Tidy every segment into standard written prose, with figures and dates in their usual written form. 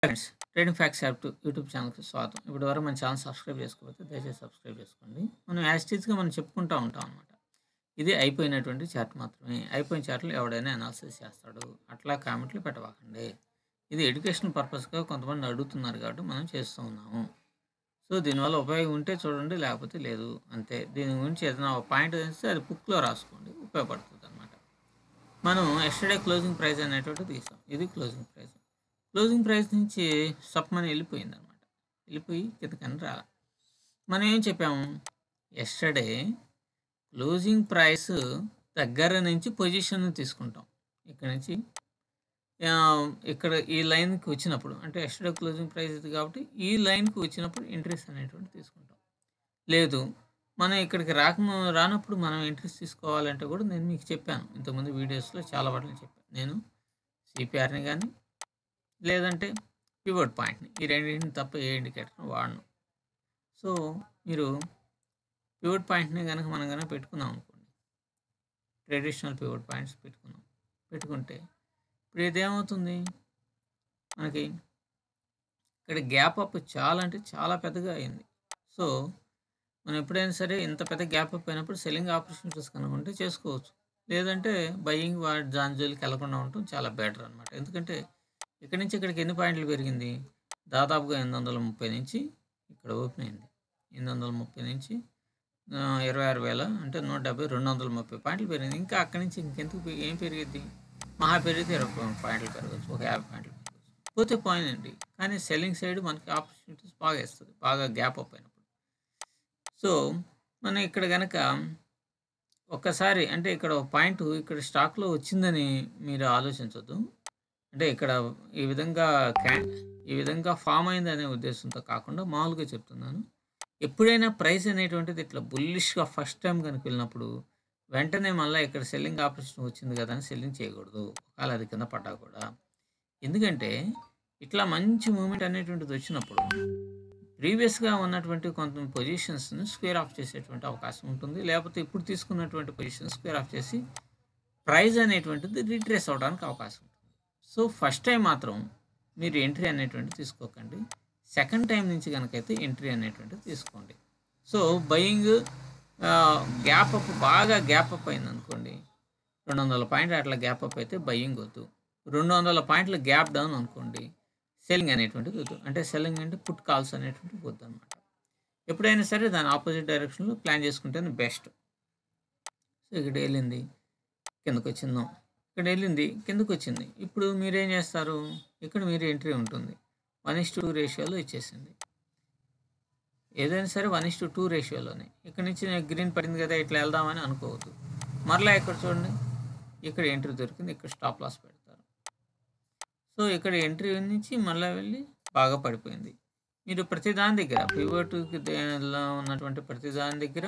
Friends, trading facts YouTube ఛానల్‌కి స్వాగతం. ఇప్పటివరకు మన ఛానల్ సబ్స్క్రైబ్ చేసుకోకపోతే దయచేసి సబ్స్క్రైబ్ చేసుకోండి. మనం యాజ్ ఇట్ ఈజ్‌గా మనం చెప్పుకుంటా ఉంటాం అనమాట. ఇది అయిపోయినటువంటి చార్ట్ మాత్రమే. అయిపోయిన చార్ట్‌లు ఎవడైనా అనాలిసిస్ చేస్తాడు. అట్లా కామెంట్లు పెట్టబాకండి. ఇది ఎడ్యుకేషనల్ పర్పస్‌గా కొంతమంది అడుగుతున్నారు కాబట్టి మనం చేస్తూ ఉన్నాము. సో, దీనివల్ల ఉపయోగం ఉంటే చూడండి, లేకపోతే లేదు అంతే. దీని గురించి ఏదైనా ఒక పాయింట్ తెలిస్తే అది బుక్‌లో రాసుకోండి, ఉపయోగపడుతుందనమాట. మనం యెస్టర్‌డే క్లోజింగ్ ప్రైస్ అనేటువంటిది తీసాం. ఇది క్లోజింగ్ ప్రైస్. క్లోజింగ్ ప్రైస్ నుంచి సప్‌మని వెళ్ళిపోయిందనమాట. వెళ్ళిపోయి కిందకని రాలా. మనం ఏం చెప్పాము? యెస్టర్‌డే క్లోజింగ్ ప్రైస్ దగ్గర నుంచి పొజిషన్ తీసుకుంటాం. ఇక్కడ నుంచి ఇక్కడ ఈ లైన్‌కి వచ్చినప్పుడు, అంటే యెస్టర్‌డే క్లోజింగ్ ప్రైస్ ఇది కాబట్టి ఈ లైన్‌కి వచ్చినప్పుడు ఎంట్రీస్ అనేటువంటివి తీసుకుంటాం. లేదు, మనం ఇక్కడికి రానప్పుడు మనం ఎంట్రీస్ తీసుకోవాలంటే కూడా నేను మీకు చెప్పాను. ఇంతకుముందు వీడియోస్‌లో చాలా వాటిలో చెప్పాను. నేను సిపిఆర్‌ని గాని, లేదంటే పివట్ పాయింట్‌ని, ఈ రెండింటిని తప్ప ఏ ఇండికేటర్‌ని వాడను. సో, మీరు పివట్ పాయింట్‌ని గనక మనం గనక పెట్టుకున్నాం అనుకోండి, ట్రెడిషనల్ పివట్ పాయింట్స్ పెట్టుకుంటే ఇప్పుడు ఇదేమవుతుంది మనకి, ఇక్కడ గ్యాప్ అప్ చాలా అంటే చాలా పెద్దగా అయింది. సో, మనం ఎప్పుడైనా సరే ఇంత పెద్ద గ్యాప్ అప్ అయినప్పుడు సెల్లింగ్ ఆపర్చునిటీస్ కనుక్కుంటే చేసుకోవచ్చు. లేదంటే బయింగ్ దాని జోలికి వెళ్ళకుండా ఉండటం చాలా బెటర్ అనమాట. ఎందుకంటే ఇక్కడి నుంచి ఇక్కడికి ఎన్ని పాయింట్లు పెరిగింది? దాదాపుగా 830 నుంచి ఇక్కడ ఓపెన్ అయింది. 830 నుంచి 26,000 అంటే 170, 230 పాయింట్లు పెరిగింది. ఇంకా అక్కడి నుంచి ఇంకెందుకు ఏం పెరిగిద్ది? మహా పెరిగితే 20 పాయింట్లు పెరగచ్చు, ఒక 50 పాయింట్లు పెరగచ్చు. పోతే పోయినండి. కానీ సెల్లింగ్ సైడ్ మనకి ఆపర్చునిటీస్ బాగా ఇస్తుంది, బాగా గ్యాప్ అప్ అయినప్పుడు. సో, మనం ఇక్కడ గనక ఒక్కసారి, అంటే ఇక్కడ ఒక పాయింట్ ఇక్కడ స్టాక్‌లో వచ్చిందని మీరు ఆలోచించొద్దు. అంటే ఇక్కడ ఈ విధంగా ఈ విధంగా ఫామ్ అయిందనే ఉద్దేశంతో కాకుండా మామూలుగా చెప్తున్నాను. ఎప్పుడైనా ప్రైస్ అనేటువంటిది ఇట్లా బుల్లిష్‌గా ఫస్ట్ టైమ్ గనుక వెళ్ళినప్పుడు వెంటనే మళ్ళా ఇక్కడ సెల్లింగ్ ఆపర్చునిటీ వచ్చింది కదా అని సెల్లింగ్ చేయకూడదు. ఒకవేళ అది కింద పడ్డా కూడా. ఎందుకంటే ఇట్లా మంచి మూవ్‌మెంట్ అనేటువంటిది వచ్చినప్పుడు ప్రీవియస్‌గా ఉన్నటువంటి కొంత పొజిషన్స్‌ని స్క్వేర్ ఆఫ్ చేసేటువంటి అవకాశం ఉంటుంది. లేకపోతే ఇప్పుడు తీసుకున్నటువంటి పొజిషన్ స్క్వేర్ ఆఫ్ చేసి ప్రైస్ అనేటువంటిది రిట్రేస్ అవ్వడానికి అవకాశం ఉంటుంది. సో, ఫస్ట్ టైం మాత్రం మీరు ఎంట్రీ అనేటువంటిది తీసుకోకండి. సెకండ్ టైం నుంచి గనకైతే ఎంట్రీ అనేటువంటిది తీసుకోండి. సో, బయింగ్ గ్యాప్ అప్, బాగా గ్యాప్ అప్ అయిందనుకోండి, 200 పాయింట్లు అట్లా గ్యాప్ అప్ అయితే బయింగ్ వద్దు. 200 పాయింట్లు గ్యాప్ డౌన్ అనుకోండి, సెల్లింగ్ అనేటువంటిది వద్దు. అంటే సెల్లింగ్ అంటే పుట్ కాల్స్ అనేటువంటివి వద్దు అనమాట. ఎప్పుడైనా సరే దాని ఆపోజిట్ డైరెక్షన్‌లో ప్లాన్ చేసుకుంటేనే బెస్ట్. సో, ఇక్కడ వెళ్ళింది, కిందకొచ్చిందాం. ఇక్కడ వెళ్ళింది, కిందకొచ్చింది. ఇప్పుడు మీరేం చేస్తారు? ఇక్కడ మీరు ఎంట్రీ ఉంటుంది. 1:2 రేషియోలో ఇచ్చేసింది. ఏదైనా సరే 1:2 రేషియోలోనే. ఇక్కడ నుంచి గ్రీన్ పడింది కదా, ఇట్లా వెళ్దామని అనుకోవద్దు. మరలా ఇక్కడ చూడండి, ఇక్కడ ఎంట్రీ దొరికింది, ఇక్కడ స్టాప్ లాస్ పెడతారు. సో, ఇక్కడ ఎంట్రీ నుంచి మళ్ళీ వెళ్ళి బాగా పడిపోయింది. మీరు ప్రతి దాని దగ్గర పివట్‌కి ఉన్నటువంటి ప్రతి దాని దగ్గర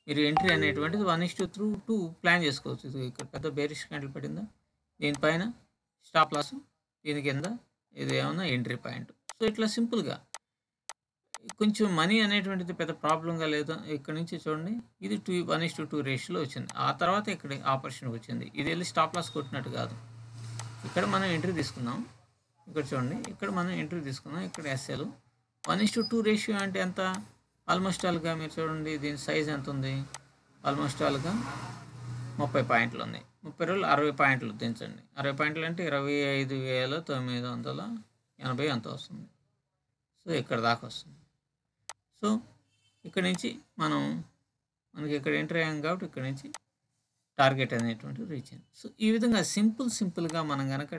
మీరు ఎంట్రీ అనేటువంటిది 1:2 ప్లాన్ చేసుకోవచ్చు. ఇది ఇక్కడ పెద్ద బేరిష్ క్యాండిల్ పడిందా, దీనిపైన స్టాప్ లాస్, దీని కింద ఇది ఏమన్నా ఎంట్రీ పాయింట్. సో, ఇట్లా సింపుల్‌గా కొంచెం మనీ అనేటువంటిది పెద్ద ప్రాబ్లంగా లేదు. ఇక్కడ నుంచి చూడండి, ఇది 1:2 రేషియోలో వచ్చింది. ఆ తర్వాత ఇక్కడ ఆపర్చునిటీ వచ్చింది. ఇది వెళ్ళి స్టాప్ లాస్ కొట్టినట్టు కాదు. ఇక్కడ మనం ఎంట్రీ తీసుకున్నాం. ఇక్కడ చూడండి, ఇక్కడ మనం ఎంట్రీ తీసుకున్నాం. ఇక్కడ ఎస్ఎల్ 1:2 రేషియో అంటే ఎంత? ఆల్మోస్ట్ ఆల్‌గా మీరు చూడండి, దీని సైజ్ ఎంత ఉంది? ఆల్మోస్ట్ ఆల్‌గా 30 పాయింట్లు ఉన్నాయి. 30 రోజులు 60 పాయింట్లు దించండి. 60 పాయింట్లు అంటే 25,980 ఎంతో వస్తుంది. సో, ఇక్కడ దాకా వస్తుంది. సో, ఇక్కడ నుంచి మనకి ఇక్కడ ఎంటర్ అయ్యాం కాబట్టి ఇక్కడ నుంచి టార్గెట్ అనేటువంటిది రీచ్ అయింది. సో, ఈ విధంగా సింపుల్‌గా మనం గనక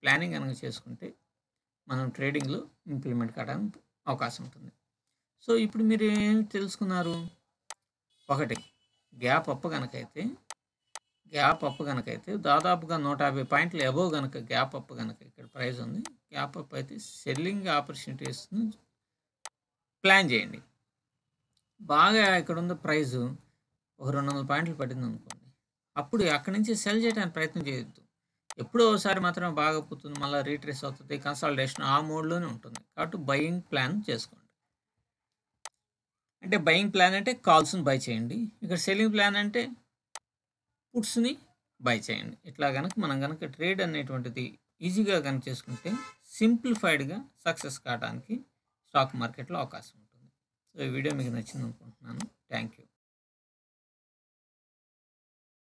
ప్లానింగ్ గనక చేసుకుంటే మనం ట్రేడింగ్‌లో ఇంప్లిమెంట్ కావడానికి అవకాశం ఉంటుంది. సో, ఇప్పుడు మీరు ఏం తెలుసుకున్నారు? ఒకటి, గ్యాప్ అప్ గనకైతే దాదాపుగా 150 పాయింట్లు అబోవ్ గనక గ్యాప్ అప్ గనక ఇక్కడ ప్రైస్ ఉంది. గ్యాప్ అప్ అయితే సెల్లింగ్ ఆపర్చునిటీస్‌ని ప్లాన్ చేయండి. బాగా ఇక్కడ ఉన్న ప్రైస్ ఒక 200 పాయింట్లు పడిందనుకోండి, అప్పుడు అక్కడి నుంచి సెల్ చేయడానికి ప్రయత్నం చేయొద్దు. ఎప్పుడో ఒకసారి మాత్రమే బాగా పోతుంది, మళ్ళీ రీట్రేస్ అవుతుంది, కన్సాలిడేషన్ ఆ మోడ్‌లోనే ఉంటుంది. కాబట్టి బయింగ్ ప్లాన్ చేసుకోండి. అంటే బయింగ్ ప్లాన్ అంటే కాల్స్‌ని బై చేయండి. ఇక్కడ సెల్లింగ్ ప్లాన్ అంటే పుట్స్‌ని బై చేయండి. ఇట్లా గనక మనం గనక ట్రేడ్ అనేటువంటిది ఈజీగా గనక చేసుకుంటే సింప్లిఫైడ్‌గా సక్సెస్ కావడానికి స్టాక్ మార్కెట్‌లో అవకాశం ఉంటుంది. సో, ఈ వీడియో మీకు నచ్చిందనుకుంటున్నాను. Thank you.